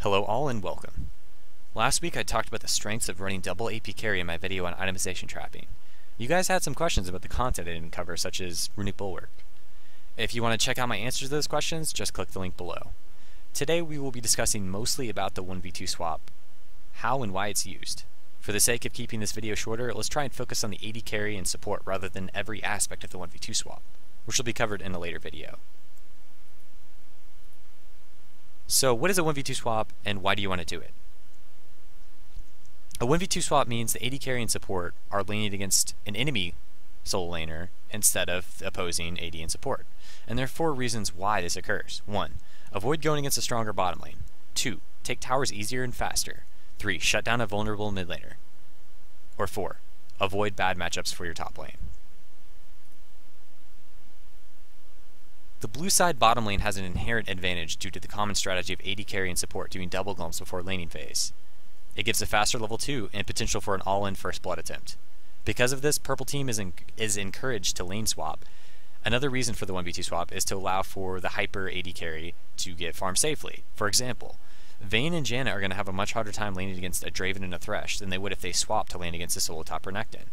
Hello all and welcome. Last week I talked about the strengths of running double AP carry in my video on itemization trapping. You guys had some questions about the content I didn't cover, such as Runic Bulwark. If you want to check out my answers to those questions, just click the link below. Today we will be discussing mostly about the 1v2 swap, how and why it's used. For the sake of keeping this video shorter, let's try and focus on the AD carry and support rather than every aspect of the 1v2 swap, which will be covered in a later video. So what is a 1v2 swap and why do you want to do it? A 1v2 swap means the AD carry and support are laning against an enemy solo laner instead of opposing AD and support. And there are 4 reasons why this occurs. 1. Avoid going against a stronger bottom lane. 2. Take towers easier and faster. 3. Shut down a vulnerable mid laner. Or 4. Avoid bad matchups for your top lane. The blue side bottom lane has an inherent advantage due to the common strategy of AD carry and support doing double golems before laning phase. It gives a faster level 2 and potential for an all-in first blood attempt. Because of this, purple team is encouraged to lane swap. Another reason for the 1v2 swap is to allow for the hyper AD carry to get farmed safely. For example, Vayne and Janna are going to have a much harder time laning against a Draven and a Thresh than they would if they swapped to lane against a solo top Renekton.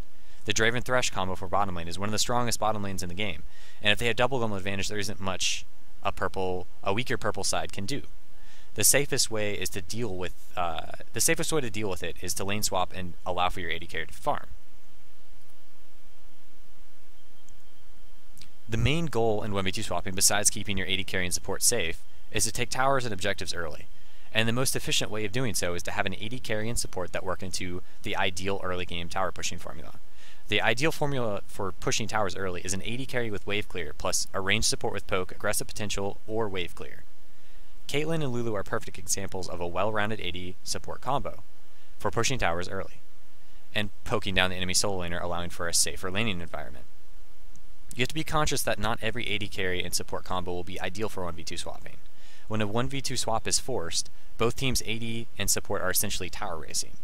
The Draven-Thresh combo for bottom lane is one of the strongest bottom lanes in the game, and if they have double golem advantage, there isn't much a weaker purple side can do. The safest way to deal with it is to lane swap and allow for your AD carry to farm. The main goal in 1v2 swapping, besides keeping your AD carry and support safe, is to take towers and objectives early. And the most efficient way of doing so is to have an AD carry and support that work into the ideal early game tower pushing formula. The ideal formula for pushing towers early is an AD carry with wave clear, plus a ranged support with poke, aggressive potential, or wave clear. Caitlyn and Lulu are perfect examples of a well-rounded AD support combo for pushing towers early, and poking down the enemy solo laner, allowing for a safer laning environment. You have to be conscious that not every AD carry and support combo will be ideal for 1v2 swapping. When a 1v2 swap is forced, both teams' AD and support are essentially tower racing.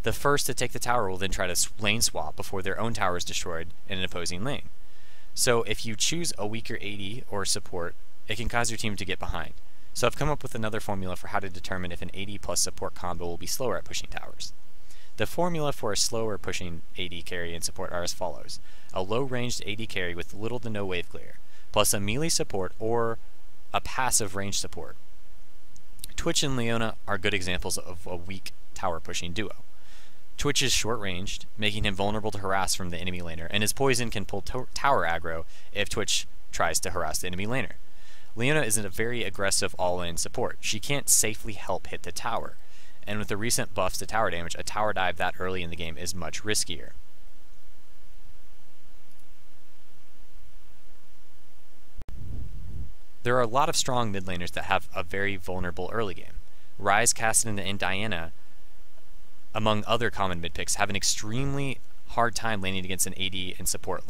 The first to take the tower will then try to lane swap before their own tower is destroyed in an opposing lane. So if you choose a weaker AD or support, it can cause your team to get behind. So I've come up with another formula for how to determine if an AD plus support combo will be slower at pushing towers. The formula for a slower pushing AD carry and support are as follows. A low ranged AD carry with little to no wave clear, plus a melee support or a passive range support. Twitch and Leona are good examples of a weak tower pushing duo. Twitch is short-ranged, making him vulnerable to harass from the enemy laner, and his poison can pull tower aggro if Twitch tries to harass the enemy laner. Leona isn't a very aggressive all-in support. She can't safely help hit the tower, and with the recent buffs to tower damage, a tower dive that early in the game is much riskier. There are a lot of strong mid laners that have a very vulnerable early game. Ryze, Kassadin, and Diana, among other common mid picks, have an extremely hard time laning against an AD and support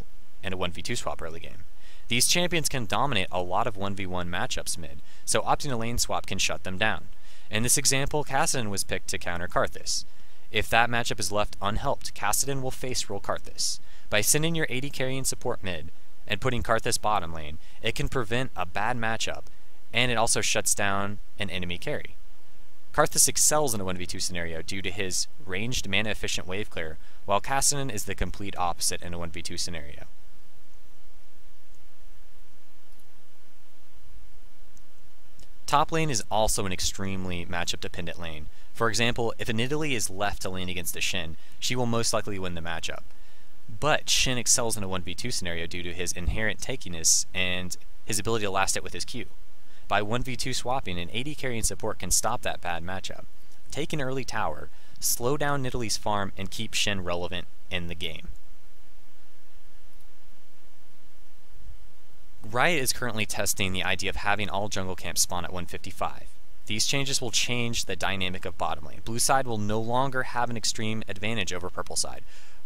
in a 1v2 swap early game. These champions can dominate a lot of 1v1 matchups mid, so opting a lane swap can shut them down. In this example, Kassadin was picked to counter Karthus. If that matchup is left unhelped, Kassadin will face roll Karthus. By sending your AD carry and support mid, and putting Karthus bottom lane, it can prevent a bad matchup, and it also shuts down an enemy carry. Karthus excels in a 1v2 scenario due to his ranged mana-efficient wave clear, while Kassadin is the complete opposite in a 1v2 scenario. Top lane is also an extremely matchup-dependent lane. For example, if a Nidalee is left to lane against a Shin, she will most likely win the matchup. But Shin excels in a 1v2 scenario due to his inherent tankiness and his ability to last it with his Q. By 1v2 swapping, an AD carry and support can stop that bad matchup, take an early tower, slow down Nidalee's farm, and keep Shin relevant in the game. Riot is currently testing the idea of having all jungle camps spawn at 155. These changes will change the dynamic of bottom lane. Blue side will no longer have an extreme advantage over purple side.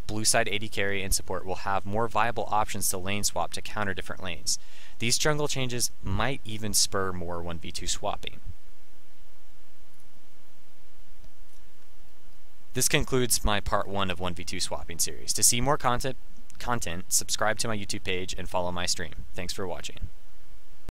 Blue side AD carry and support will have more viable options to lane swap to counter different lanes. These jungle changes might even spur more 1v2 swapping. This concludes my part 1 of 1v2 swapping series. To see more content, subscribe to my YouTube page and follow my stream. Thanks for watching.